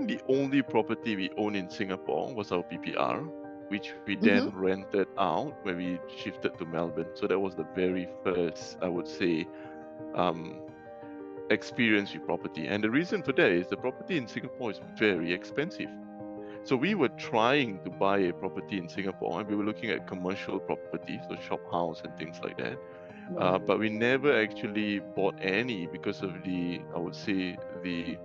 think the only property we own in Singapore was our PPR, which we Mm-hmm. then rented out when we shifted to Melbourne. So that was the very first, I would say, experience with property. And the reason for that is the property in Singapore is very expensive. So we were trying to buy a property in Singapore, and we were looking at commercial property, so shop house and things like that. Right. But we never actually bought any because of I would say, the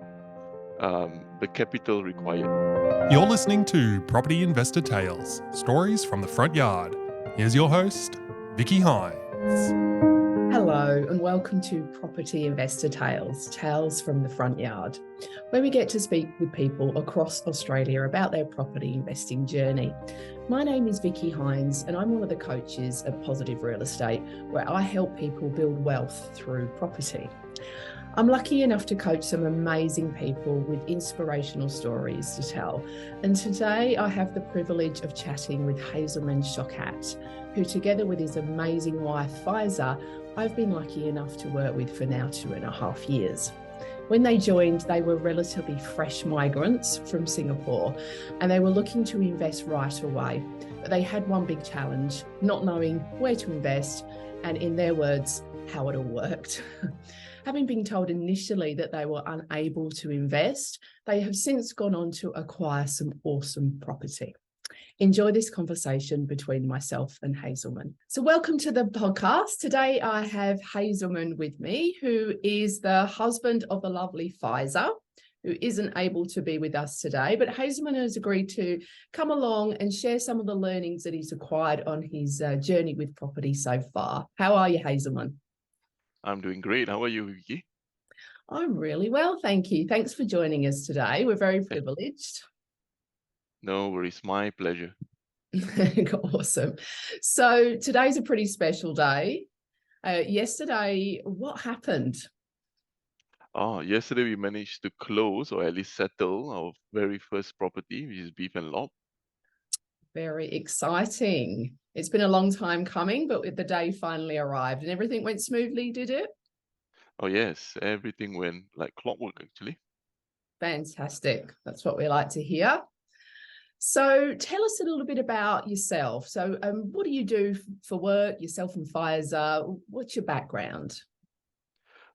capital required. You're listening to Property Investor Tales, stories from the front yard. Here's your host, Vicky Hines. Hello and welcome to Property Investor Tales, Tales from the Front Yard, where we get to speak with people across Australia about their property investing journey. My name is Vicky Hines and I'm one of the coaches at Positive Real Estate, where I help people build wealth through property. I'm lucky enough to coach some amazing people with inspirational stories to tell. And today I have the privilege of chatting with Hazelman Shokat, who together with his amazing wife, Pfizer, I've been lucky enough to work with for now 2.5 years. When they joined, they were relatively fresh migrants from Singapore, and they were looking to invest right away. But they had one big challenge, not knowing where to invest, and in their words, how it all worked. Having been told initially that they were unable to invest, they have since gone on to acquire some awesome property. Enjoy this conversation between myself and Hazelman. So welcome to the podcast. Today I have Hazelman with me, who is the husband of the lovely Pfizer, who isn't able to be with us today, but Hazelman has agreed to come along and share some of the learnings that he's acquired on his journey with property so far. How are you, Hazelman? I'm doing great. How are you, Vicky? I'm really well, thank you. Thanks for joining us today. We're very privileged. No worries, my pleasure. Awesome. So today's a pretty special day. Yesterday, what happened? Yesterday we managed to close, or at least settle, our very first property, which is Beef and Lob. Very exciting. It's been a long time coming, but the day finally arrived and everything went smoothly, did it? Oh yes, everything went like clockwork actually. Fantastic. That's what we like to hear. So tell us a little bit about yourself. So what do you do for work, yourself and Pfizer? What's your background?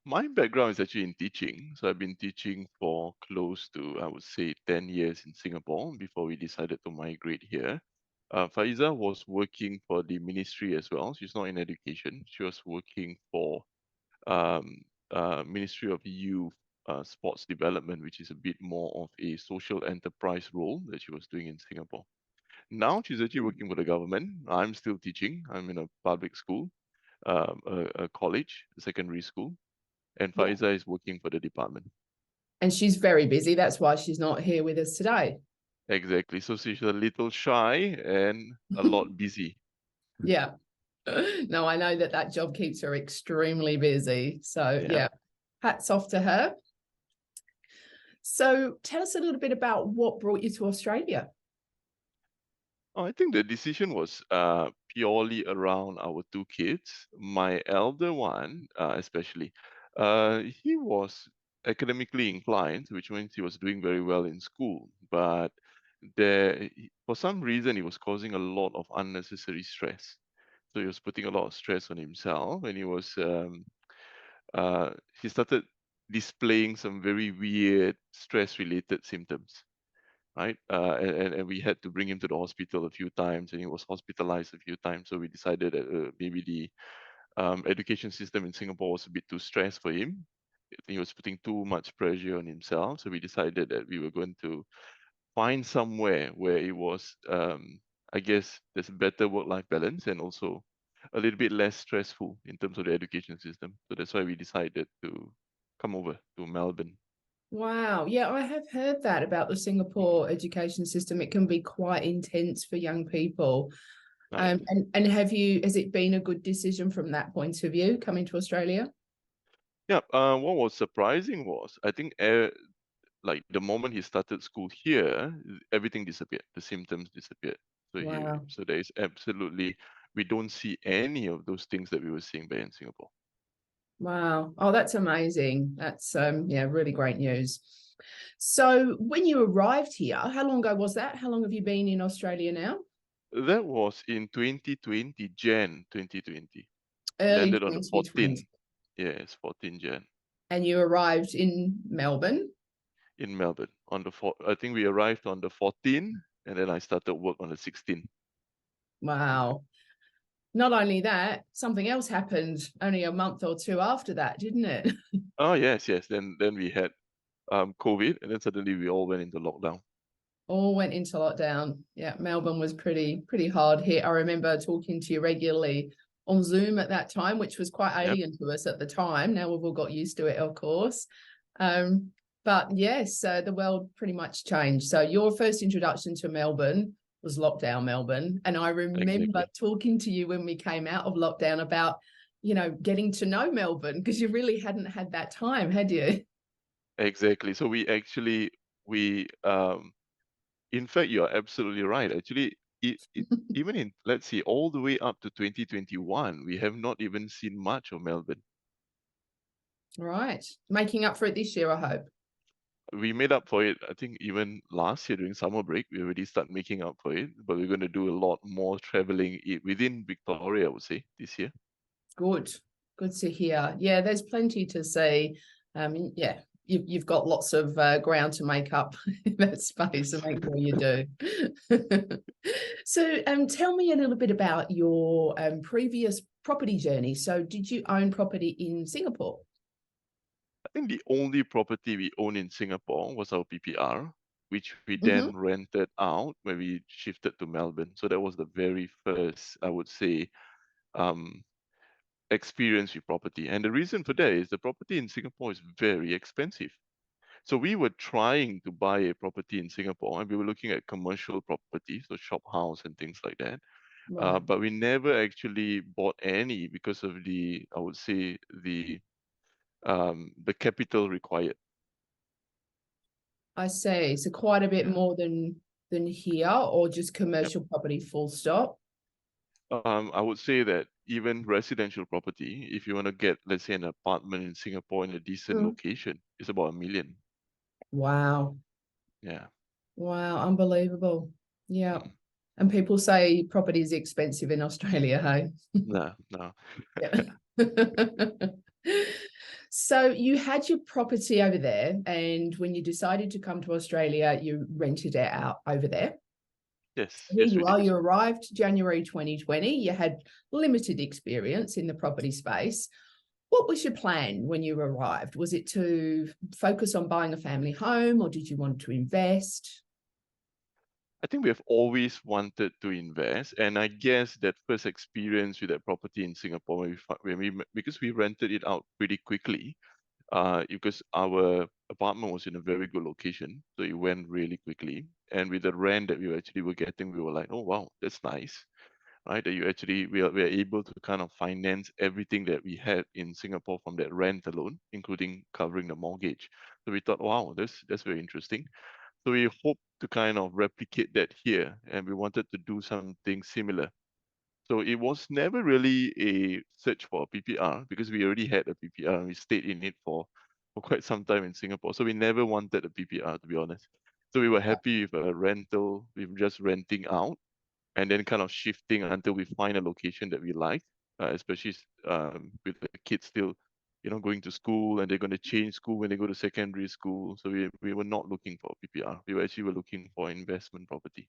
My background is actually in teaching. So I've been teaching for close to, I would say, 10 years in Singapore before we decided to migrate here. Faiza was working for the ministry as well. She's not in education. She was working for Ministry of Youth, Sports Development, which is a bit more of a social enterprise role that she was doing in Singapore. Now she's actually working for the government. I'm still teaching. I'm in a public school, a college, a secondary school, and Faiza is working for the department. And she's very busy. That's why she's not here with us today. Exactly. So she's a little shy and a lot busy. Yeah. No, I know that job keeps her extremely busy. So yeah, hats off to her. So tell us a little bit about what brought you to Australia. I think the decision was purely around our two kids. My elder one, especially, he was academically inclined, which means he was doing very well in school. But for some reason, he was causing a lot of unnecessary stress. So he was putting a lot of stress on himself, and he started displaying some very weird stress-related symptoms. Right, and we had to bring him to the hospital a few times, and he was hospitalized a few times. So we decided that maybe the education system in Singapore was a bit too stressed for him. He was putting too much pressure on himself. So we decided that we were going to find somewhere where it was, I guess, there's a better work-life balance and also a little bit less stressful in terms of the education system. So that's why we decided to come over to Melbourne. Wow. Yeah, I have heard that about the Singapore education system. It can be quite intense for young people. Right. And has it been a good decision from that point of view, coming to Australia? Yeah, what was surprising was, I think, like the moment he started school here, everything disappeared. The symptoms disappeared. So Wow. so there is absolutely, we don't see any of those things that we were seeing back in Singapore. Wow. Oh, that's amazing. That's really great news. So when you arrived here, how long ago was that? How long have you been in Australia now? That was in 2020, Jan 2020. Early Landed on the 2020. 14th. Yes, 14 Jan And you arrived in Melbourne. in Melbourne. I think we arrived on the 14th, and then I started work on the 16th. Wow. Not only that, something else happened only a month or two after that, didn't it? Oh yes. Then we had COVID, and then suddenly we all went into lockdown. All went into lockdown. Yeah, Melbourne was pretty hard hit. I remember talking to you regularly on Zoom at that time, which was quite Yep. alien to us at the time. Now we've all got used to it, of course. But yes, the world pretty much changed. So your first introduction to Melbourne was lockdown Melbourne. And I remember Exactly. talking to you when we came out of lockdown about, you know, getting to know Melbourne, because you really hadn't had that time, had you? Exactly. So we in fact, you are absolutely right. Actually, even in, let's see, all the way up to 2021, we have not even seen much of Melbourne. Right. Making up for it this year, I hope. We made up for it, I think, even last year during summer break. We already start making up for it, but we're going to do a lot more traveling within Victoria, I would say, this year. Good to hear. Yeah, there's plenty to see. Yeah, you've got lots of ground to make up in that space, so make sure you do. So tell me a little bit about your previous property journey. So did you own property in Singapore? I think the only property we own in Singapore was our PPR, which we Mm-hmm. then rented out when we shifted to Melbourne. So that was the very first, I would say, experience with property. And the reason for that is the property in Singapore is very expensive. So we were trying to buy a property in Singapore, and we were looking at commercial properties, so shop house and things like that. Right. But we never actually bought any because of the, I would say, the capital required. I see. So quite a bit more than here, or just commercial property full stop? I would say that even residential property, if you want to get, let's say, an apartment in Singapore in a decent location, it's about $1 million. Wow. Yeah. Wow, unbelievable. Yeah. Mm. And people say property is expensive in Australia, hey? No. Yeah. So you had your property over there, and when you decided to come to Australia, you rented it out over there. Yes. Here Yes, you we are, did. you arrived January 2020. You had limited experience in the property space. What was your plan when you arrived? Was it to focus on buying a family home, or did you want to invest? I think we have always wanted to invest, and I guess that first experience with that property in Singapore, because we rented it out pretty quickly, because our apartment was in a very good location, so it went really quickly. And with the rent that we were getting, we were like, oh wow, that's nice, right? That we are able to kind of finance everything that we had in Singapore from that rent alone, including covering the mortgage. So we thought, wow, that's very interesting. So we hope to kind of replicate that here, and we wanted to do something similar. So it was never really a search for a PPR because we already had a PPR and we stayed in it for quite some time in Singapore. So we never wanted a PPR, to be honest. So we were happy with a rental, with just renting out and then kind of shifting until we find a location that we like, especially with the kids still, going to school, and they're going to change school when they go to secondary school. So we were not looking for PPR. We were looking for investment property.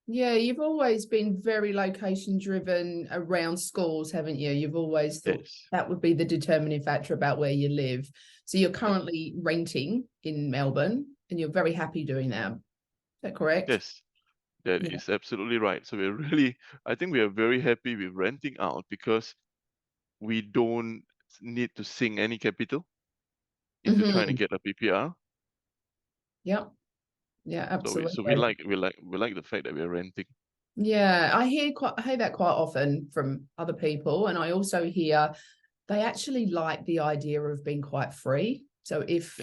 Yeah, you've always been very location driven around schools, haven't you? You've always thought Yes. that would be the determining factor about where you live. So you're currently renting in Melbourne, and you're very happy doing that. Is that correct? Yes, that is absolutely right. So I think we are very happy with renting out because we don't need to sink any capital into trying to get a PPR. Yeah, So absolutely. we like the fact that we're renting. Yeah, I hear that quite often from other people, and I also hear they actually like the idea of being quite free. So if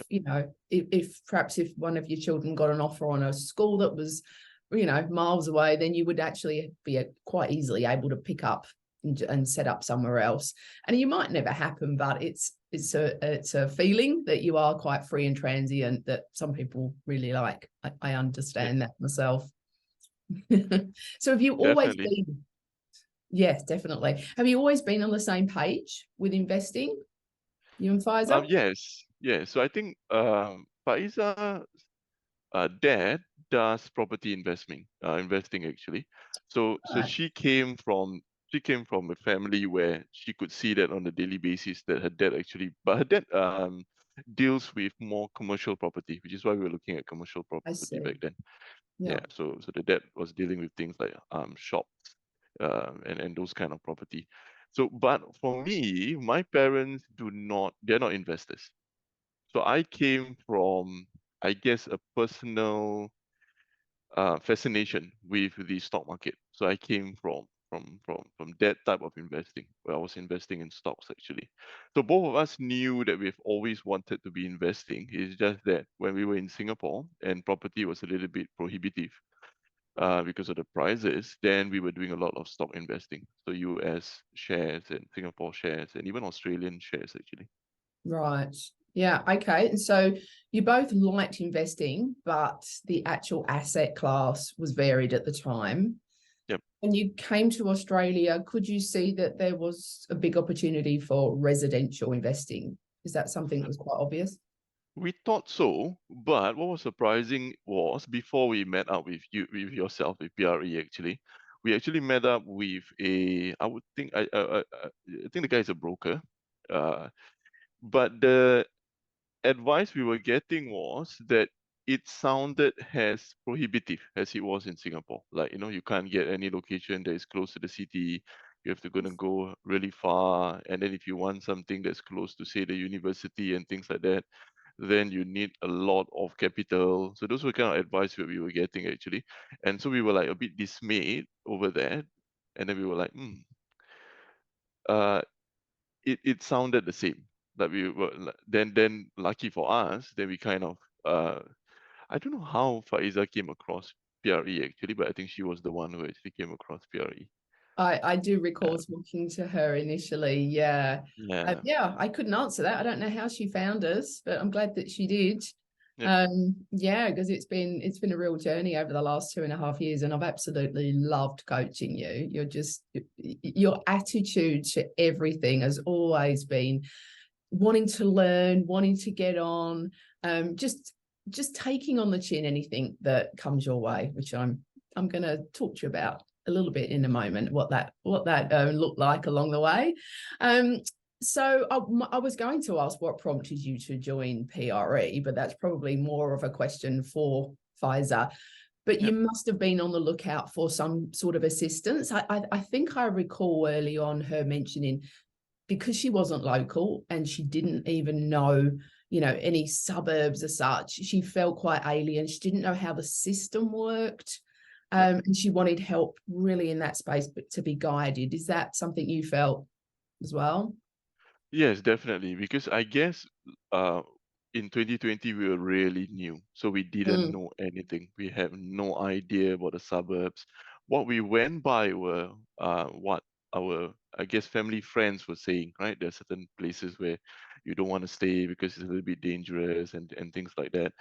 perhaps if one of your children got an offer on a school that was, miles away, then you would actually be quite easily able to pick up and set up somewhere else. And it might never happen, but it's it's a feeling that you are quite free and transient that some people really like. I understand that myself. So have you always Definitely. been? Yes, definitely. Have you always been on the same page with investing, you and Pfizer? Yes, yes. So I think Faiza's dad does property investing actually. So Right. she came from a family where she could see that on a daily basis that her dad actually, but her dad deals with more commercial property, which is why we were looking at commercial I property see. back then. Yeah. Yeah, so the dad was dealing with things like shops and those kind of property. So, but for me, my parents they're not investors. So I came from, I guess, a personal fascination with the stock market. So I came from that type of investing, where I was investing in stocks actually. So both of us knew that we've always wanted to be investing. It's just that when we were in Singapore and property was a little bit prohibitive because of the prices, then we were doing a lot of stock investing. So US shares and Singapore shares and even Australian shares actually. Right. Yeah. Okay. And so you both liked investing, but the actual asset class was varied at the time. Yep. When you came to Australia, could you see that there was a big opportunity for residential investing? Is that something that was quite obvious? We thought so, but what was surprising was before we met up with yourself, with PRE actually, we actually met up with I would think I think the guy is a broker, uh, but the advice we were getting was that it sounded as prohibitive as it was in Singapore. Like, you can't get any location that is close to the city. You have to go really far. And then if you want something that's close to, say, the university and things like that, then you need a lot of capital. So those were kind of advice that we were getting actually. And so we were like a bit dismayed over that. And then we were like, uh, it sounded the same. Like we were then lucky for us, then we kind of I don't know how Faiza came across PRE actually, but I think she was the one who actually came across PRE. I do recall Yeah. talking to her initially. Yeah. Yeah. Yeah, I couldn't answer that. I don't know how she found us, but I'm glad that she did. Yep. Yeah, because it's been a real journey over the last 2.5 years, and I've absolutely loved coaching you. Your attitude to everything has always been wanting to learn, wanting to get on, just taking on the chin anything that comes your way, which I'm going to talk to you about a little bit in a moment, what that looked like along the way. So I was going to ask what prompted you to join PRE, but that's probably more of a question for Pfizer. But you Yep. must have been on the lookout for some sort of assistance. I think I recall early on her mentioning, because she wasn't local and she didn't even know, any suburbs as such, she felt quite alien. She didn't know how the system worked. Yep. And she wanted help really in that space, but to be guided. Is that something you felt as well? Yes, definitely. Because I guess uh in 2020 we were really new. So we didn't Mm, know anything. We have no idea about the suburbs. What we went by were what our, I guess, family friends were saying, right? There are certain places where you don't want to stay because it's a little bit dangerous and things like that.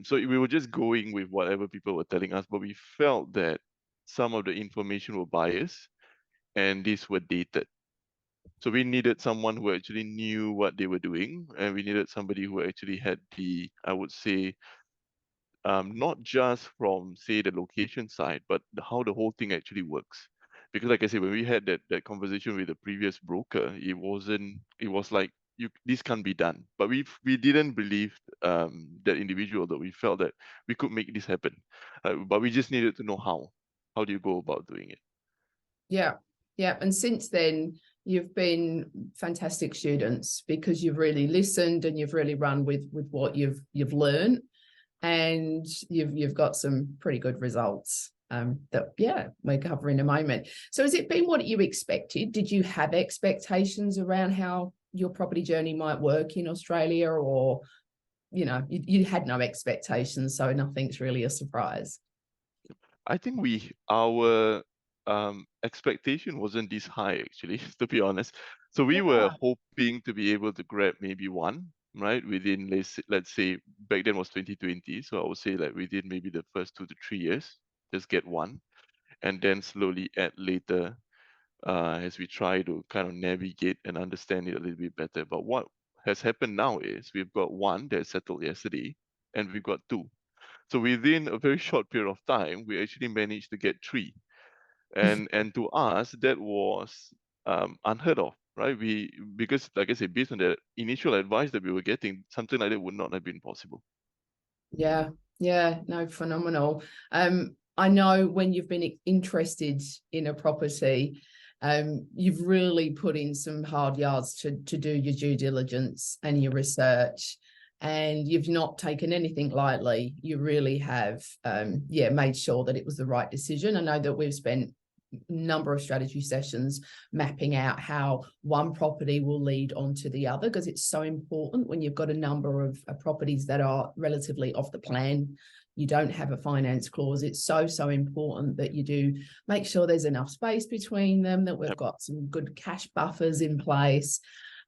So we were just going with whatever people were telling us, but we felt that some of the information were biased and these were dated. So we needed someone who actually knew what they were doing, and we needed somebody who actually had I would say, not just from, say, the location side, but how the whole thing actually works. Because like I said, when we had that conversation with the previous broker, it was like, this can't be done. But we didn't believe that individual, that we felt that we could make this happen. But we just needed to know how. How do you go about doing it? yeah. Yeah. And since then, you've been fantastic students because you've really listened and you've really run with what you've learned, and you've got some pretty good results that we'll cover in a moment. So has it been what you expected? Did you have expectations around how your property journey might work in Australia, or you had no expectations, so nothing's really a surprise? I think our expectation wasn't this high actually, to be honest. So we were Right. hoping to be able to grab maybe one, right, within let's say back then was 2020. So I would say like within maybe the first 2 to 3 years, just get one, and then slowly add later as we try to kind of navigate and understand it a little bit better. But what has happened now is we've got one that settled yesterday, and we've got two. So within a very short period of time, we actually managed to get three, and to us that was unheard of, right? Because like I said, based on the initial advice that we were getting, something like that would not have been possible. Yeah, yeah, no, phenomenal. I know when you've been interested in a property, you've really put in some hard yards to do your due diligence and your research, and you've not taken anything lightly. You really have, made sure that it was the right decision. I know that we've spent number of strategy sessions mapping out how one property will lead on to the other, because it's so important when you've got a number of properties that are relatively off the plan. You don't have a finance clause. It's so important that you do make sure there's enough space between them, that we've Yep. got some good cash buffers in place.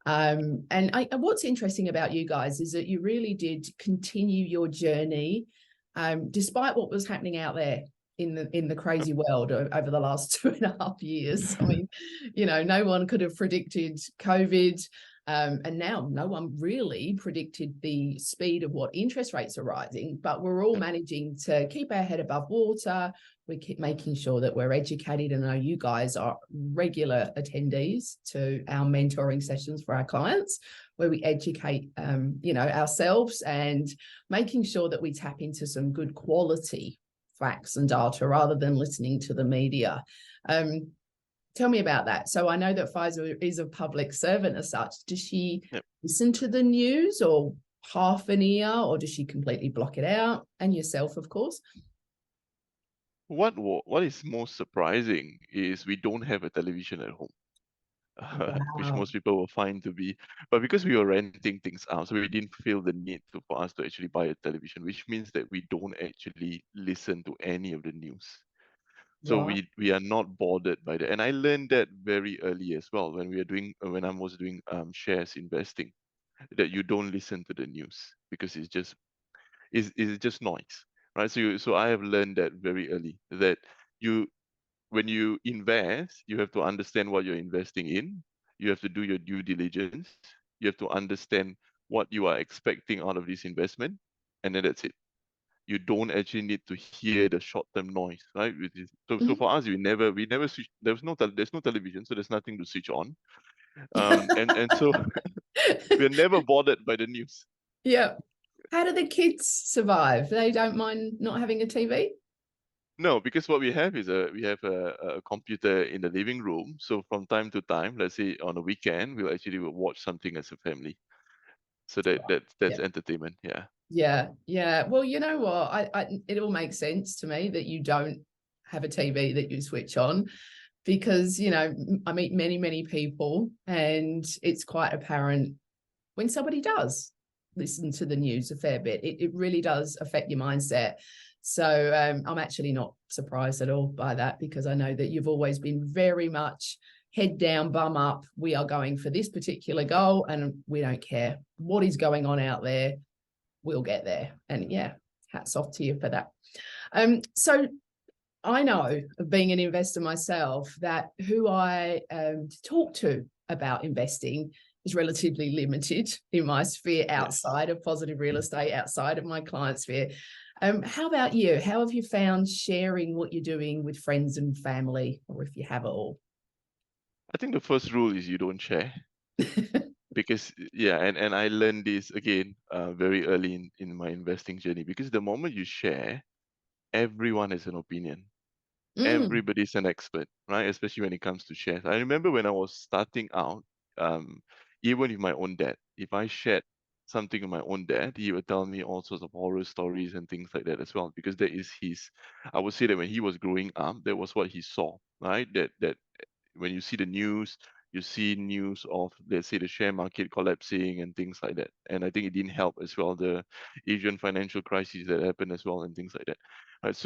What's interesting about you guys is that you really did continue your journey despite what was happening out there in the crazy world over the last 2.5 years. I mean, no one could have predicted COVID, and now no one really predicted the speed of what interest rates are rising, but we're all managing to keep our head above water. We keep making sure that we're educated, and I know you guys are regular attendees to our mentoring sessions for our clients, where we educate ourselves, and making sure that we tap into some good quality facts and data rather than listening to the media. Tell me about that. So I know that Pfizer is a public servant as such. Does she listen to the news, or half an ear, or does she completely block it out? And yourself, of course. What is most surprising is we don't have a television at home. Which Wow. most people will find to be, but because we were renting things out, so we didn't feel the need for us to actually buy a television, which means that we don't actually listen to any of the news. So Right. we are not bothered by that, and I learned that very early as well when I was doing shares investing, that you don't listen to the news because it's just noise, right? So I have learned that very early, that you when you invest, you have to understand what you're investing in. You have to do your due diligence. You have to understand what you are expecting out of this investment, and then that's it. You don't actually need to hear the short-term noise, right? So Mhm. for us, we never switch. There's no television, so there's nothing to switch on. And so we're never bothered by the news. Yeah. How do the kids survive? They don't mind not having a TV? No, because what we have is we have a computer in the living room. So from time to time, let's say on a weekend, will watch something as a family. So that's Yeah. entertainment. Yeah. Yeah. Well, you know what? It all makes sense to me that you don't have a TV that you switch on, because, I meet many people, and it's quite apparent when somebody does listen to the news a fair bit, it really does affect your mindset. So I'm actually not surprised at all by that, because I know that you've always been very much head down, bum up. We are going for this particular goal, and we don't care what is going on out there. We'll get there. And yeah, hats off to you for that. So I know, of being an investor myself, that who I talk to about investing is relatively limited in my sphere Yes. outside of positive real estate, outside of my client sphere. How about you? How have you found sharing what you're doing with friends and family, or if you have it all? I think the first rule is you don't share, because and I learned this again very early in my investing journey, because the moment you share, everyone has an opinion. Mm, Everybody's an expert, right? Especially when it comes to shares. I remember when I was starting out, um, even with my own dad, if I shared something with my own dad, he would tell me all sorts of horror stories and things like that as well, because that is I would say that when he was growing up, that was what he saw, right? That when you see the news, you see news of, let's say, the share market collapsing and things like that. And I think it didn't help as well, the Asian financial crisis that happened as well and things like that. Right?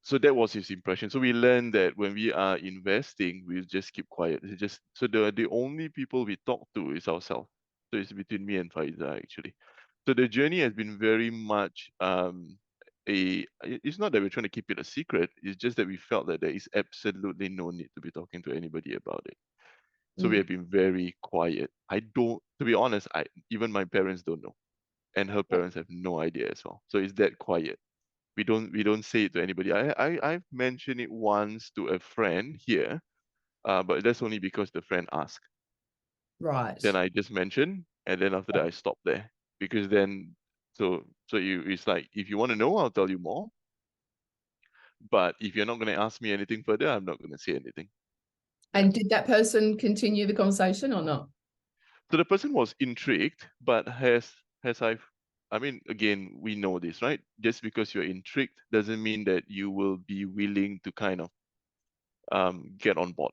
So that was his impression. So we learned that when we are investing, we just keep quiet. It's just so the only people we talk to is ourselves. So it's between me and Pfizer actually. So the journey has been very much it's not that we're trying to keep it a secret. It's just that we felt that there is absolutely no need to be talking to anybody about it. So we Mm. have been very quiet. I don't, to be honest, even my parents don't know, and her Yeah. parents have no idea as well. So it's that quiet. We don't say it to anybody. I've mentioned it once to a friend here, but that's only because the friend asked. Right. Then I just mentioned, and then after that I stopped there because then it's like if you want to know, I'll tell you more. But if you're not going to ask me anything further, I'm not going to say anything. Yeah. And did that person continue the conversation or not? So the person was intrigued, but I mean, again, we know this, right? Just because you're intrigued doesn't mean that you will be willing to kind of get on board.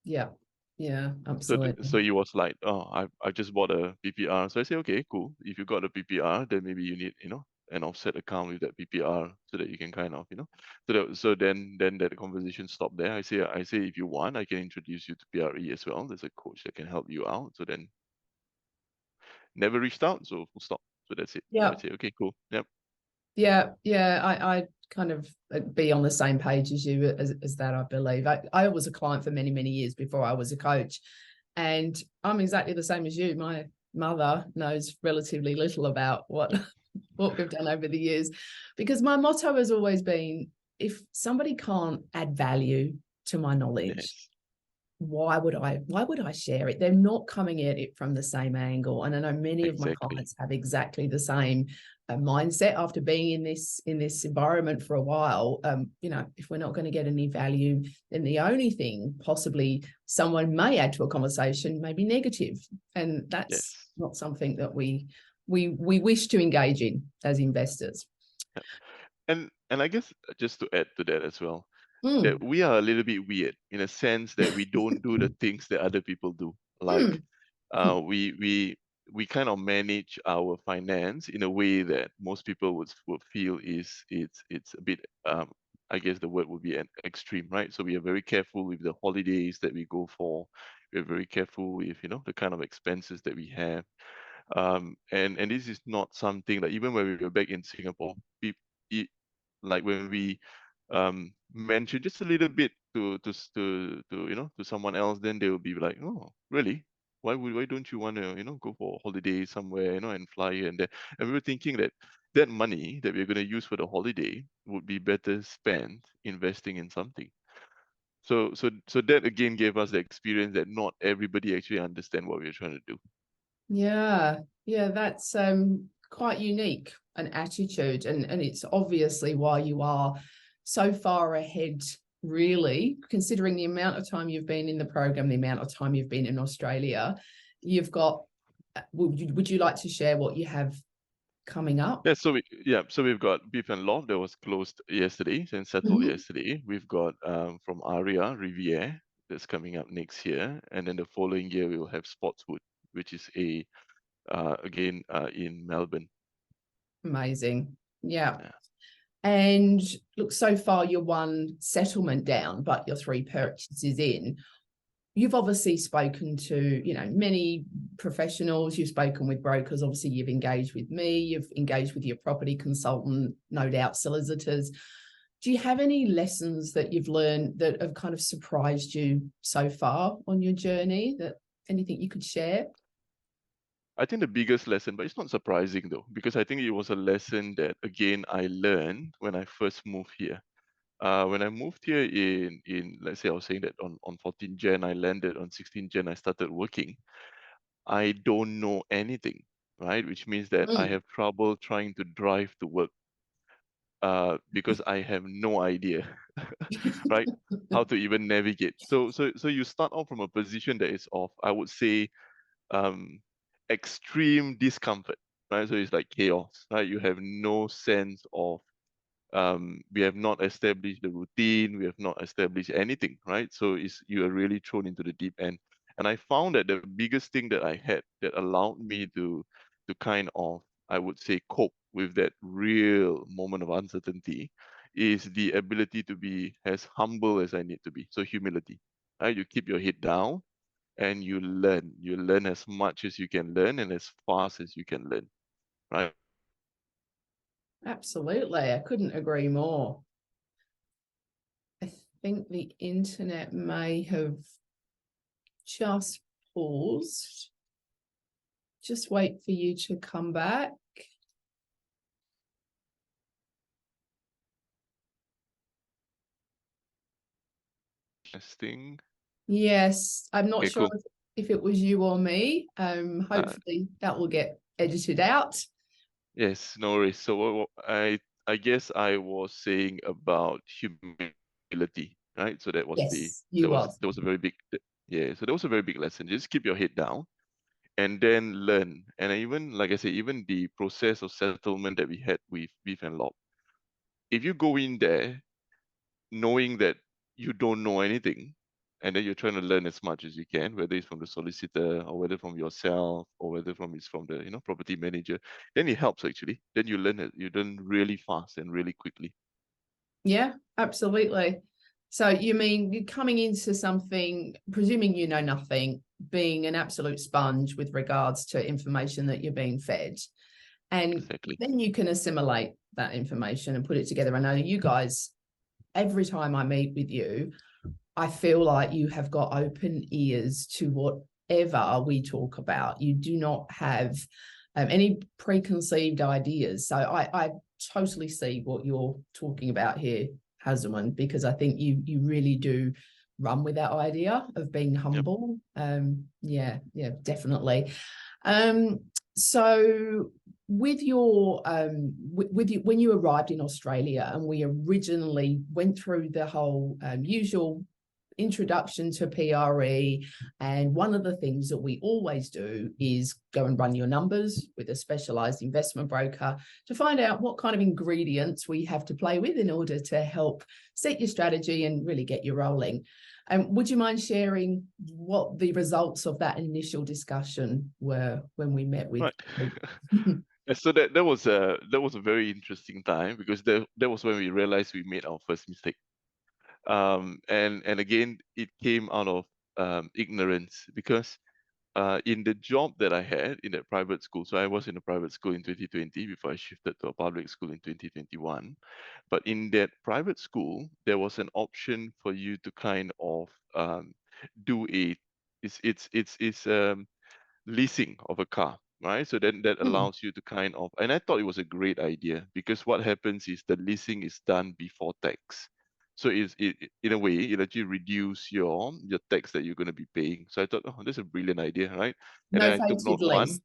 Yeah. Yeah, So absolutely. he was like, oh, I just bought a PPR. So I say, okay, cool. If you got a PPR, then maybe you need, an offset account with that PPR so that you can kind of, so then that conversation stopped there. I say if you want, I can introduce you to PRE as well. There's a coach that can help you out. So then never reached out, so full stop. So that's it. So I Yeah. say, okay, cool. Yep. Yeah, yeah, I kind of be on the same page as you as that, I believe. I was a client for many, many years before I was a coach. And I'm exactly the same as you. My mother knows relatively little about what what we've done over the years, because my motto has always been, if somebody can't add value to my knowledge, Yes. why would I share it? They're not coming at it from the same angle. And I know many of my Exactly. clients have exactly the same mindset after being in this environment for a while. If we're not going to get any value, then the only thing possibly someone may add to a conversation may be negative, and that's Yes. not something that we wish to engage in as investors. Yep. And I guess just to add to that as well, that Mm, we are a little bit weird in a sense that we don't do the things that other people do. Like mm, we kind of manage our finance in a way that most people would feel it's a bit I guess the word would be an extreme, right? So we are very careful with the holidays that we go for. We're very careful with, the kind of expenses that we have. And this is not something that even when we were back in Singapore, like when we mention just a little bit to someone else, then they will be like, oh, really? Why don't you want to go for a holiday somewhere and fly here and there? And we were thinking that that money that we're going to use for the holiday would be better spent investing in something. So that again gave us the experience that not everybody actually understand what we're trying to do. yeah, yeah, that's quite unique, an attitude, and it's obviously why you are so far ahead, really, considering the amount of time you've been in the program, the amount of time you've been in Australia. You've got, would you like to share what you have coming up? So we've got Beef and Loft that was closed yesterday and settled Mhm. yesterday. We've got from Aria Riviere that's coming up next year, and then the following year we will have Spotswood, which is again in Melbourne. Amazing. Yeah. Yeah. And look, so far you're one settlement down, but you're three purchases in. You've obviously spoken to, many professionals, you've spoken with brokers, obviously you've engaged with me, you've engaged with your property consultant, no doubt solicitors. Do you have any lessons that you've learned that have kind of surprised you so far on your journey, that anything you could share? I think the biggest lesson, but it's not surprising though, because I think it was a lesson that again I learned when I first moved here. When I moved here in let's say I was saying that on 14 Jan I landed, on 16 Jan I started working. I don't know anything, right? Which means that I Mm. have trouble trying to drive to work because I have no idea, right? How to even navigate. So you start off from a position that is of, I would say, um, extreme discomfort, right? So it's like chaos, right? You have no sense of we have not established the routine, we have not established anything, right? So you are really thrown into the deep end. And I found that the biggest thing that I had that allowed me to kind of, I would say, cope with that real moment of uncertainty is the ability to be as humble as I need to be. So humility, right? You keep your head down and you learn. You learn as much as you can learn and as fast as you can learn, right? Absolutely. I couldn't agree more. I think the internet may have just paused. Just wait for you to come back. Testing. Yes, I'm not Okay, sure cool. if it was you or me. Hopefully that will get edited out. Yes, no worries. So I guess I was saying about humility, right? So that was Yes, you was. that was a very big, yeah. So that was a very big lesson. Just keep your head down and then learn. And even like I say, even the process of settlement that we had with Beef and Lob, if you go in there knowing that you don't know anything, and then you're trying to learn as much as you can, whether it's from the solicitor or whether from yourself or whether it's from the property manager, then it helps actually. Then you learn it. You learn really fast and really quickly. Yeah, absolutely. So you mean you're coming into something, presuming you know nothing, being an absolute sponge with regards to information that you're being fed. And Exactly. then you can assimilate that information and put it together. I know you guys, every time I meet with you, I feel like you have got open ears to whatever we talk about. You do not have any preconceived ideas. So I totally see what you're talking about here, Hazelman, because I think you really do run with that idea of being Yep. humble. Yeah, definitely. Um, so with your with you when you arrived in Australia, and we originally went through the whole usual introduction to PRE, and one of the things that we always do is go and run your numbers with a specialized investment broker to find out what kind of ingredients we have to play with in order to help set your strategy and really get you rolling. Would you mind sharing what the results of that initial discussion were when we met with Right. people? And so that was a very interesting time because that was when we realized we made our first mistake. And again, it came out of ignorance because in the job that I had in that private school, so I was in a private school in 2020 before I shifted to a public school in 2021. But in that private school, there was an option for you to kind of do a it's leasing of a car, right? So then that Hmm, allows you to kind of, and I thought it was a great idea because what happens is the leasing is done before tax. So in a way, it actually reduce your tax that you're going to be paying. So I thought, oh, that's a brilliant idea, right? And then I took novated note lease. one.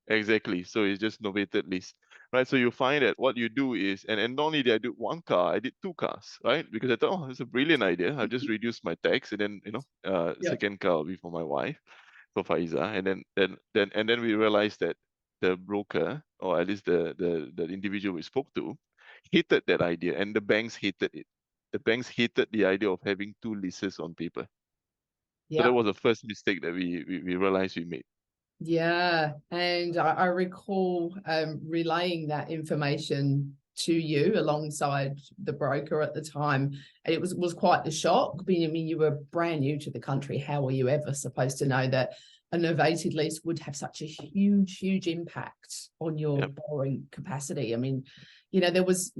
Exactly. So it's just novated list, right? So you find that what you do is, and not only did I do one car, I did two cars, right? Because I thought, oh, it's a brilliant idea. I'll just reduce my tax, and then Yeah, second car will be for my wife, for Pfizer, and then we realized that the broker, or at least the individual we spoke to, hated that idea, and the banks hated it. The banks hated the idea of having two leases on paper. So that yeah. was the first mistake that we realized we made. Yeah, and I recall relaying that information to you alongside the broker at the time, and it was quite the shock. I mean, you were brand new to the country. How were you ever supposed to know that a novated lease would have such a huge impact on your Yep. borrowing capacity? I mean, there was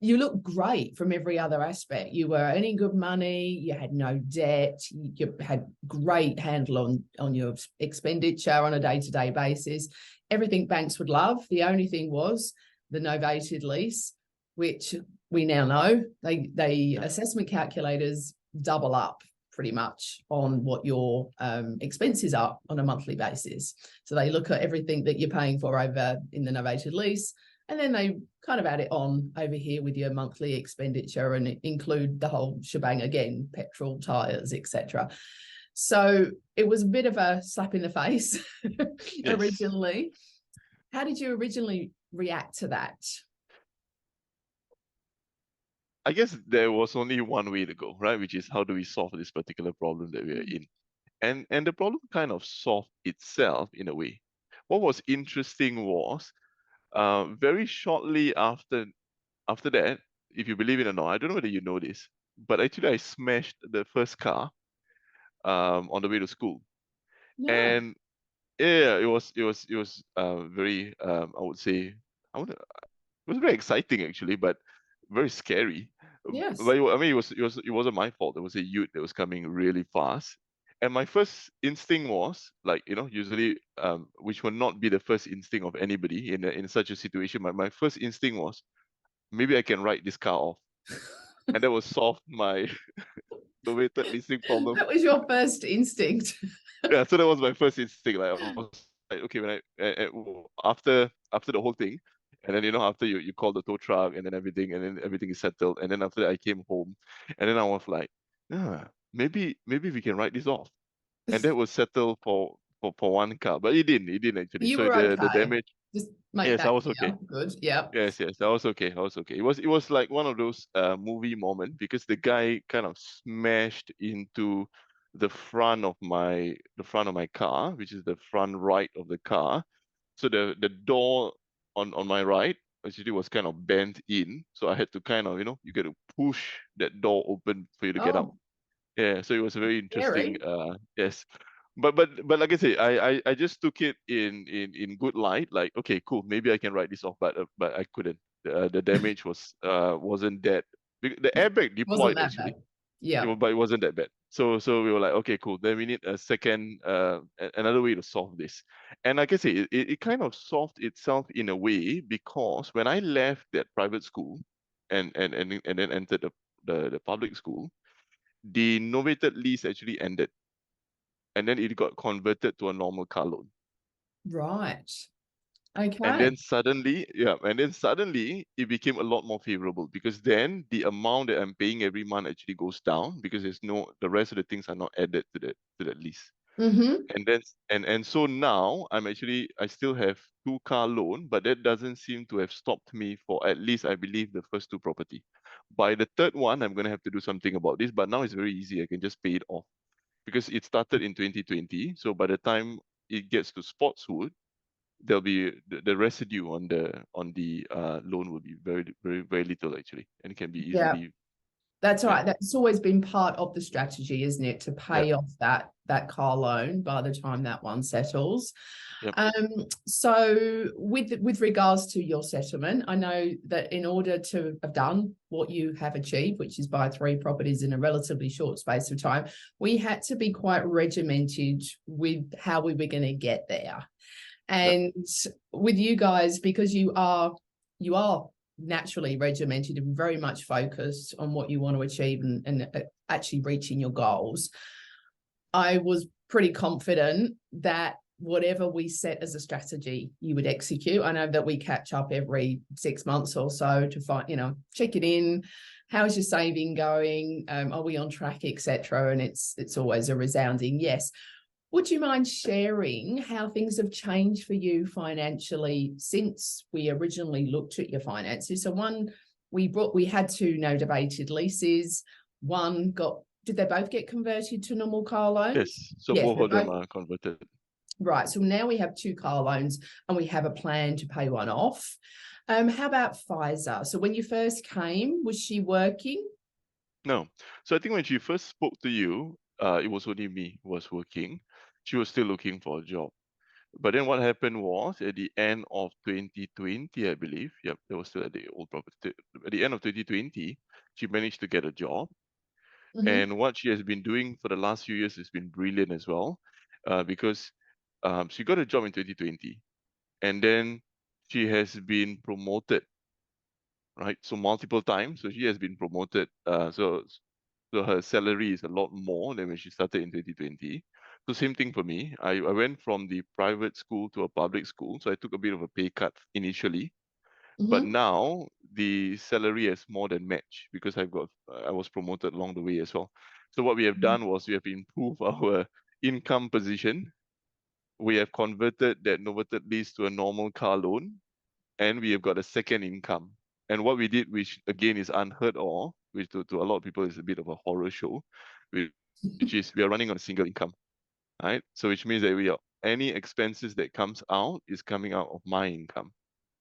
you look great from every other aspect. You were earning good money, you had no debt, you had great handle on your expenditure on a day-to-day basis. Everything banks would love. The only thing was the novated lease, which we now know they Yep. assessment calculators double up pretty much on what your expenses are on a monthly basis. So they look at everything that you're paying for over in the novated lease, and then they kind of add it on over here with your monthly expenditure and include the whole shebang again, petrol, tires, etc. So it was a bit of a slap in the face Yes. originally. How did you originally react to that? I guess there was only one way to go, right? Which is how do we solve this particular problem that we are in? And the problem kind of solved itself in a way. What was interesting was very shortly after that, if you believe it or not, I don't know whether you know this, but actually I smashed the first car on the way to school. No. And yeah, it was very I would say it was very exciting actually, but very scary. Yes. But I mean, it wasn't my fault. There was a youth that was coming really fast, and my first instinct was like, usually which would not be the first instinct of anybody in such a situation. My first instinct was maybe I can write this car off, and that will solve my novated leasing problem. That was your first instinct. Yeah, so that was my first instinct. Like I was like, okay, when after the whole thing, and then after you call the tow truck and then everything is settled, and then after that I came home, and then I was like, yeah, maybe we can write this off, and that was settled for one car, but it didn't actually. You So were the okay. damage, Just make yes, I that was okay. clear. Good. Yep. Yes, yes, I was okay. I was okay. It was like one of those movie moment because the guy kind of smashed into the front of my car, which is the front right of the car. So the door on my right actually was kind of bent in. So I had to kind of, you got to push that door open for you to get out. Oh, Yeah, so it was a very interesting. scary. Yes, but like I say, I just took it in good light. Like, okay, cool, maybe I can write this off, but I couldn't. The damage wasn't that. The airbag Wasn't deployed that bad. actually, Yeah. but it wasn't that bad. So we were like, okay, cool. Then we need a second, another way to solve this. And like I say, it kind of solved itself in a way because when I left that private school, and then entered the public school, the novated lease actually ended, and then it got converted to a normal car loan. Right. And Okay. then suddenly, yeah, and then suddenly it became a lot more favorable because then the amount that I'm paying every month actually goes down because the rest of the things are not added to that lease. Mm-hmm. And then and so now I still have two car loan, but that doesn't seem to have stopped me for at least I believe the first two property. By the third one, I'm gonna have to do something about this, but now it's very easy. I can just pay it off because it started in 2020. So by the time it gets to Sportswood, there'll be the residue on the loan will be very very very little actually, and it can be Yeah. easily. That's Yeah, right. That's always been part of the strategy, isn't it? To yeah, pay off that car loan by the time that one settles. yep, So with regards to your settlement, I know that in order to have done what you have achieved, which is buy 3 properties in a relatively short space of time, we had to be quite regimented with how we were going to get there. yep, And with you guys, because you are naturally regimented and very much focused on what you want to achieve and actually reaching your goals, I was pretty confident that whatever we set as a strategy, you would execute. I know that we catch up every 6 months or so to find, check it in. How's your saving going? Are we on track, etc.? And it's always a resounding yes. Would you mind sharing how things have changed for you financially since we originally looked at your finances? So we had 2 novated leases. Did they both get converted to normal car loans? yes. So Yes, both they of them both. are converted. Right. So now we have 2 car loans and we have a plan to pay one off. How about Pfizer? So when you first came, was she working? No, so I think when she first spoke to you, it was only me who was working. She was still looking for a job. But then what happened was at the end of 2020, I believe. Yep, that was still at the old property. At the end of 2020, she managed to get a job. Mm-hmm. And what she has been doing for the last few years has been brilliant as well, because she got a job in 2020, and then she has been promoted, right? So multiple times. So she has been promoted. So her salary is a lot more than when she started in 2020. So same thing for me. I went from the private school to a public school, so I took a bit of a pay cut initially. But Mm-hmm. now the salary has more than matched because I was promoted along the way as well. So what we have done was we have improved our income position. We have converted that novated lease to a normal car loan, and we have got a second income. And what we did, which again is unheard of, which to a lot of people is a bit of a horror show, which is we are running on a single income, right? So which means that any expenses that comes out is coming out of my income.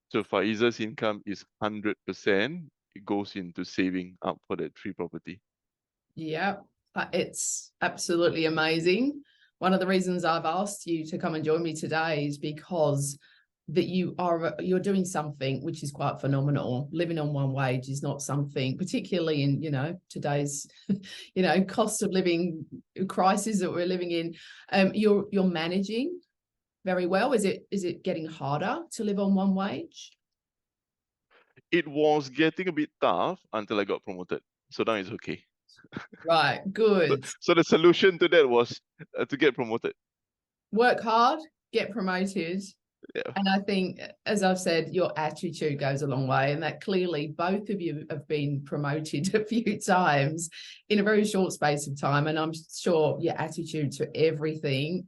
So Faizer's income is 100% goes into saving up for that 3 property. Yeah, it's absolutely amazing. One of the reasons I've asked you to come and join me today is because that you're doing something which is quite phenomenal. Living on one wage is not something, particularly in today's cost of living crisis that we're living in. You're managing very well. Is it getting harder to live on one wage? It was getting a bit tough until I got promoted. So now it's okay. Right, So, good. so the solution to that was to get promoted. Work hard, get promoted. Yeah. And I think, as I've said, your attitude goes a long way, and that clearly both of you have been promoted a few times in a very short space of time. And I'm sure your attitude to everything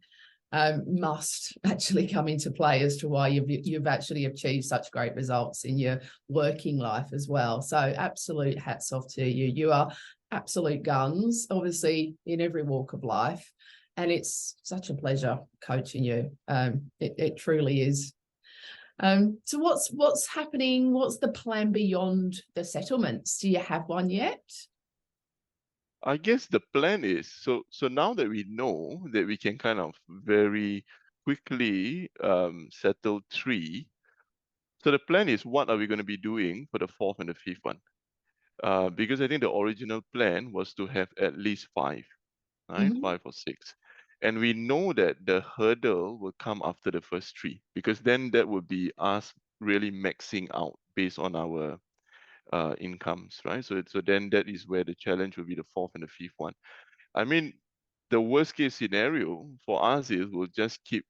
must actually come into play as to why you've actually achieved such great results in your working life as well. So absolute hats off to you. You are absolute guns, obviously, in every walk of life. And it's such a pleasure coaching you. It truly is. So what's happening? What's the plan beyond the settlements? Do you have one yet? I guess the plan is, so now that we know that we can kind of very quickly settle 3, so the plan is, what are we going to be doing for the 4th and the 5th one? Because I think the original plan was to have at least 5, right? Mm-hmm. 5 or 6. And we know that the hurdle will come after the first 3, because then that would be us really maxing out based on our incomes, right? So then that is where the challenge will be, the 4th and the 5th one. I mean, the worst case scenario for us is we'll just keep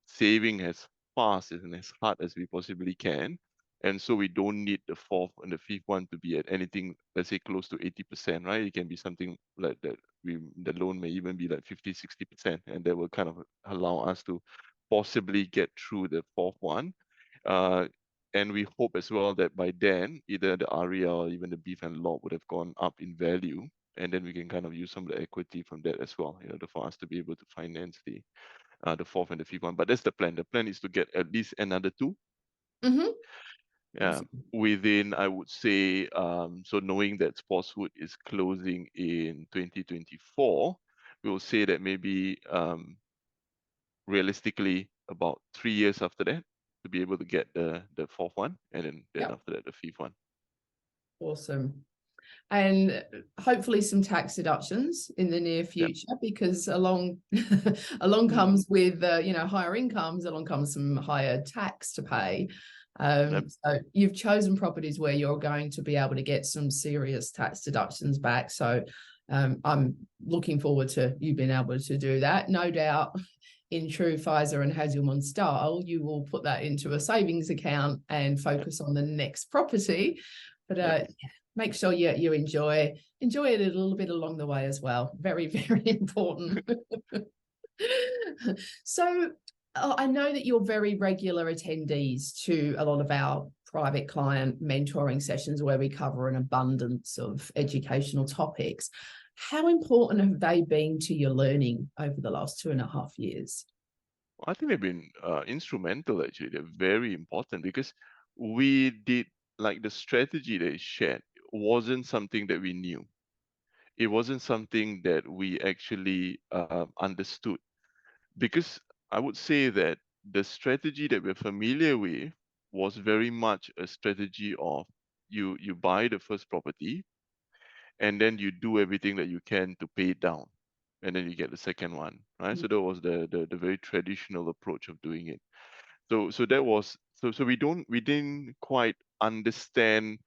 saving as fast and as hard as we possibly can. And so we don't need the 4th and the 5th one to be at anything, let's say close to 80%, right? It can be something like that. The loan may even be like 50, 60%, and that will kind of allow us to possibly get through the 4th one. And we hope as well that by then, either the ARIA or even the beef and lot would have gone up in value, and then we can kind of use some of the equity from that as well, for us to be able to finance the 4th and the 5th one. But that's the plan. The plan is to get at least another 2. Mm-hmm. Yeah, Awesome. within, I would say, so knowing that Sportswood is closing in 2024, we will say that maybe realistically about 3 years after that to be able to get the 4th one, and then Yep. after that the 5th one. Awesome. And hopefully some tax deductions in the near future, because along comes with higher incomes, along comes some higher tax to pay. So you've chosen properties where you're going to be able to get some serious tax deductions back. So I'm looking forward to you being able to do that. No doubt, in true Pfizer and Hazelman style, you will put that into a savings account and focus on the next property. But make sure you enjoy it a little bit along the way as well. Very, very important. So I know that you're very regular attendees to a lot of our private client mentoring sessions where we cover an abundance of educational topics. How important have they been to your learning over the last 2.5 years? I think they've been instrumental, actually. They're very important because we did, like, the strategy that is shared wasn't something that we knew. It wasn't something that we actually understood. Because I would say that the strategy that we're familiar with was very much a strategy of you buy the first property, and then you do everything that you can to pay it down, and then you get the second one, right? So that was the very traditional approach of doing it. So that was, so we didn't quite understand.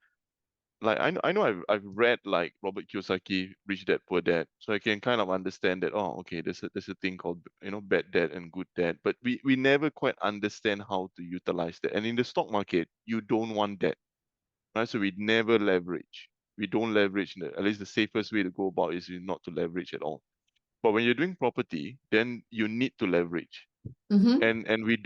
Like, I know I've read like Robert Kiyosaki, Rich Dad Poor Dad, so I can kind of understand that. Oh, okay, there's a thing called, bad debt and good debt, but we never quite understand how to utilize that. And in the stock market, you don't want that, right? So we never leverage. We don't leverage. At least the safest way to go about is not to leverage at all. But when you're doing property, then you need to leverage. Mm-hmm. And we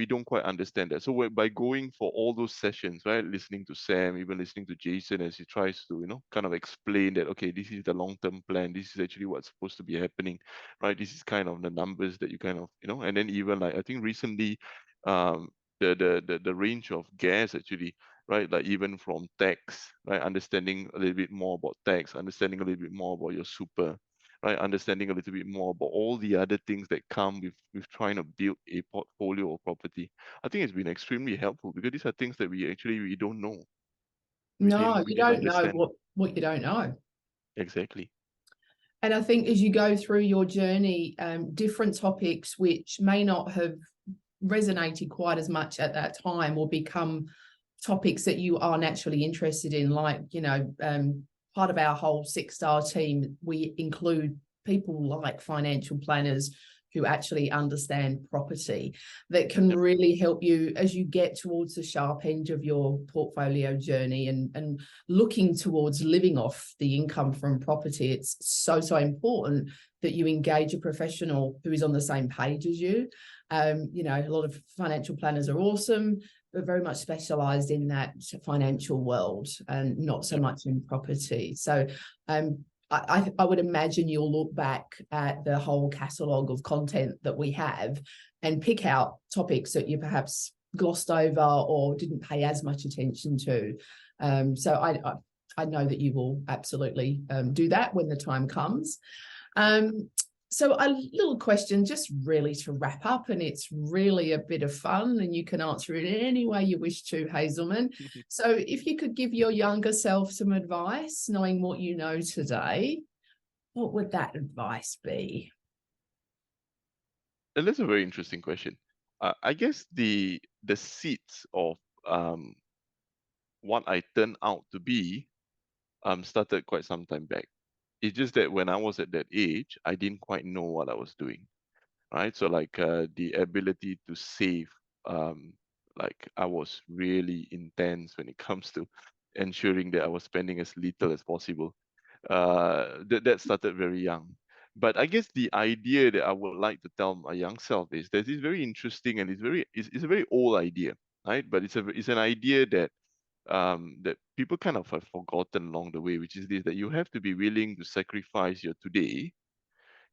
don't quite understand that. So by going for all those sessions, right, listening to Sam, even listening to Jason as he tries to kind of explain that, okay, this is the long-term plan, this is actually what's supposed to be happening, right? This is kind of the numbers that you kind of, and then even, like, I think recently, the range of gas, actually, right? Like even from tax, right? Understanding a little bit more about tax, understanding a little bit more about your super, right? Understanding a little bit more about all the other things that come with trying to build a portfolio of property. I think it's been extremely helpful because these are things that we don't know. No, We you didn't don't know understand. what you don't know. Exactly. And I think as you go through your journey, different topics which may not have resonated quite as much at that time will become topics that you are naturally interested in. Like, part of our whole 6-star team, we include people like financial planners who actually understand property that can Yep. really help you as you get towards the sharp end of your portfolio journey and looking towards living off the income from property. It's so important that you engage a professional who is on the same page as you. A lot of financial planners are awesome, but very much specialized in that financial world and not so Yep. much in property. So I would imagine you'll look back at the whole catalogue of content that we have and pick out topics that you perhaps glossed over or didn't pay as much attention to. So I know that you will absolutely do that when the time comes. So a little question, just really to wrap up, and it's really a bit of fun, and you can answer it in any way you wish to, Hazelman. So if you could give your younger self some advice, knowing what you know today, what would that advice be? And that's a very interesting question. I guess the seeds of what I turned out to be started quite some time back. It's just that when I was at that age, I didn't quite know what I was doing, right? So like the ability to save, like I was really intense when it comes to ensuring that I was spending as little as possible. That started very young. But I guess the idea that I would like to tell my young self is that it's very interesting and it's a very old idea, right? But it's an idea that people kind of have forgotten along the way, which is this: that you have to be willing to sacrifice your today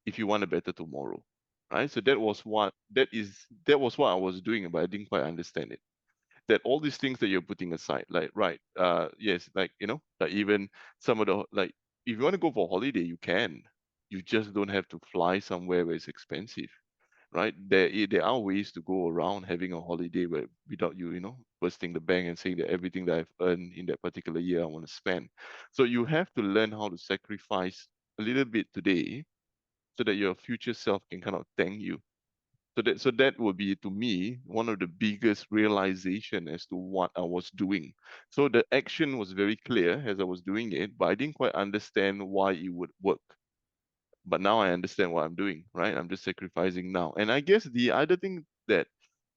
if you want a better tomorrow, right? So that was what I was doing, but I didn't quite understand it. That all these things that you're putting aside, like right, yes, like like even some of the like, if you want to go for a holiday, you can. You just don't have to fly somewhere where it's expensive, right? There are ways to go around having a holiday where without bursting the bank and saying that everything that I've earned in that particular year I want to spend. So you have to learn how to sacrifice a little bit today so that your future self can kind of thank you. So that would be, to me, one of the biggest realization as to what I was doing. So the action was very clear as I was doing it, but I didn't quite understand why it would work. But now I understand what I'm doing, right? I'm just sacrificing now. And I guess the other thing that,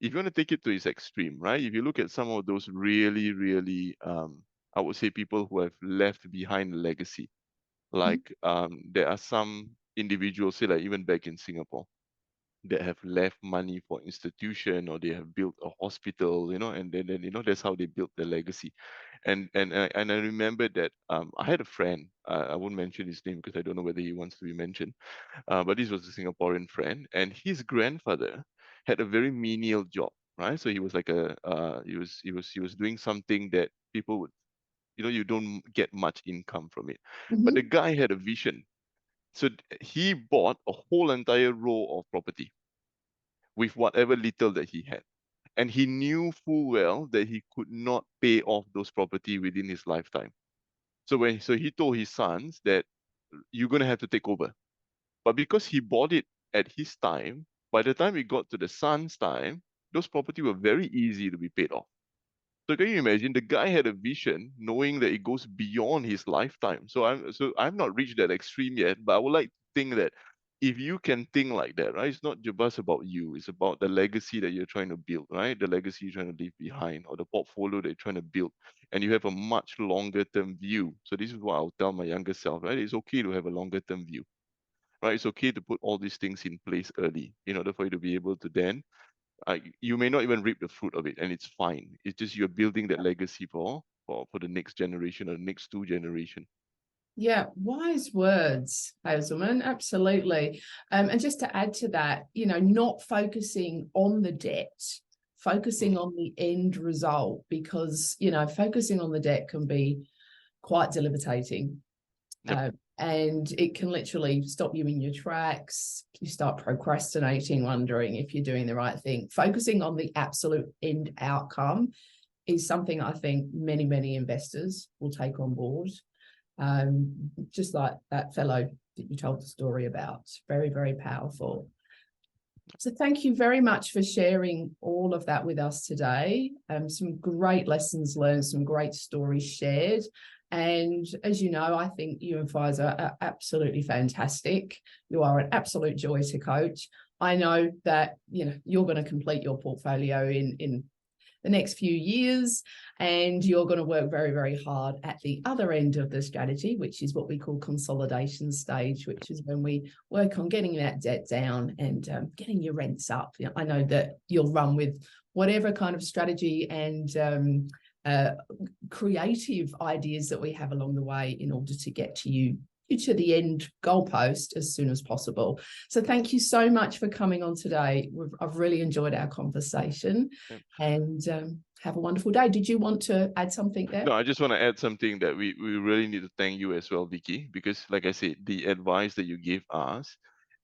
if you want to take it to its extreme, right? If you look at some of those really, really, I would say people who have left behind a legacy, like there are some individuals, say like even back in Singapore, that have left money for institution, or they have built a hospital, and then that's how they built their legacy. And I remember that I had a friend, I won't mention his name because I don't know whether he wants to be mentioned, but this was a Singaporean friend, and his grandfather had a very menial job, right? So he was like he was doing something that people would, you don't get much income from it. But the Mm-hmm. guy had a vision. So he bought a whole entire row of property with whatever little that he had. And he knew full well that he could not pay off those property within his lifetime. So he told his sons that you're gonna have to take over. But because he bought it at his time, by the time it got to the son's time, those property were very easy to be paid off. So can you imagine? The guy had a vision, knowing that it goes beyond his lifetime. So I've not reached that extreme yet, but I would like to think that if you can think like that, right? It's not just about you. It's about the legacy that you're trying to build, right? The legacy you're trying to leave behind, or the portfolio that you're trying to build, and you have a much longer term view. So this is what I'll tell my younger self, right? It's okay to have a longer term view, right? It's okay to put all these things in place early in order for you to be able to then you may not even reap the fruit of it, and it's fine. It's just you're building that legacy for the next generation or the next two generation. Yeah, wise words, Hazelman, absolutely. And just to add to that, not focusing on the debt, focusing on the end result, because, focusing on the debt can be quite debilitating. Yep. And it can literally stop you in your tracks. You start procrastinating, wondering if you're doing the right thing. Focusing on the absolute end outcome is something I think many, many investors will take on board. Just like that fellow that you told the story about. Very, very powerful. So thank you very much for sharing all of that with us today. Some great lessons learned, some great stories shared. And as you know, I think you and Pfizer are absolutely fantastic. You are an absolute joy to coach. I know that, you're going to complete your portfolio in the next few years, and you're going to work very, very hard at the other end of the strategy, which is what we call consolidation stage, which is when we work on getting that debt down and getting your rents up. I know that you'll run with whatever kind of strategy and creative ideas that we have along the way in order to get to the end goalpost as soon as possible. So thank you so much for coming on today. I've really enjoyed our conversation, and have a wonderful day. Did you want to add something there? No, I just want to add something that we really need to thank you as well, Vicky, because like I said, the advice that you gave us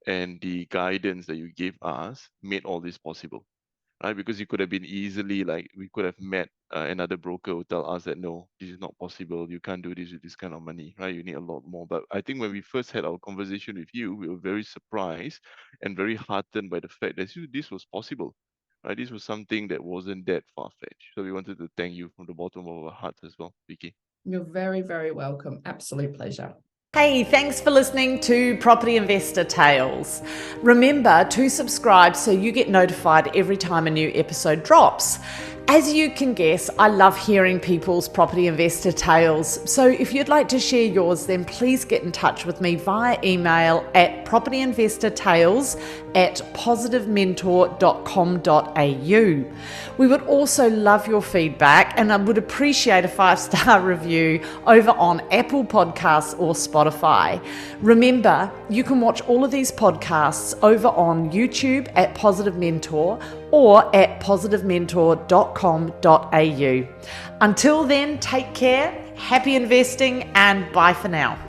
and the guidance that you gave us made all this possible. Right, because you could have been easily, like, we could have met another broker who tell us that no, this is not possible, you can't do this with this kind of money, right? You need a lot more. But I think when we first had our conversation with you, we were very surprised and very heartened by the fact that this was possible, right? This was something that wasn't that far-fetched. So we wanted to thank you from the bottom of our hearts as well, Vicky. You're very, very welcome. Absolute pleasure. Hey, thanks for listening to Property Investor Tales. Remember to subscribe so you get notified every time a new episode drops. As you can guess, I love hearing people's property investor tales. So if you'd like to share yours, then please get in touch with me via email at propertyinvestortales@positivementor.com.au. We would also love your feedback, and I would appreciate a 5-star review over on Apple Podcasts or Spotify. Remember, you can watch all of these podcasts over on YouTube at Positive Mentor or at positivementor.com.au. Until then, take care, happy investing, and bye for now.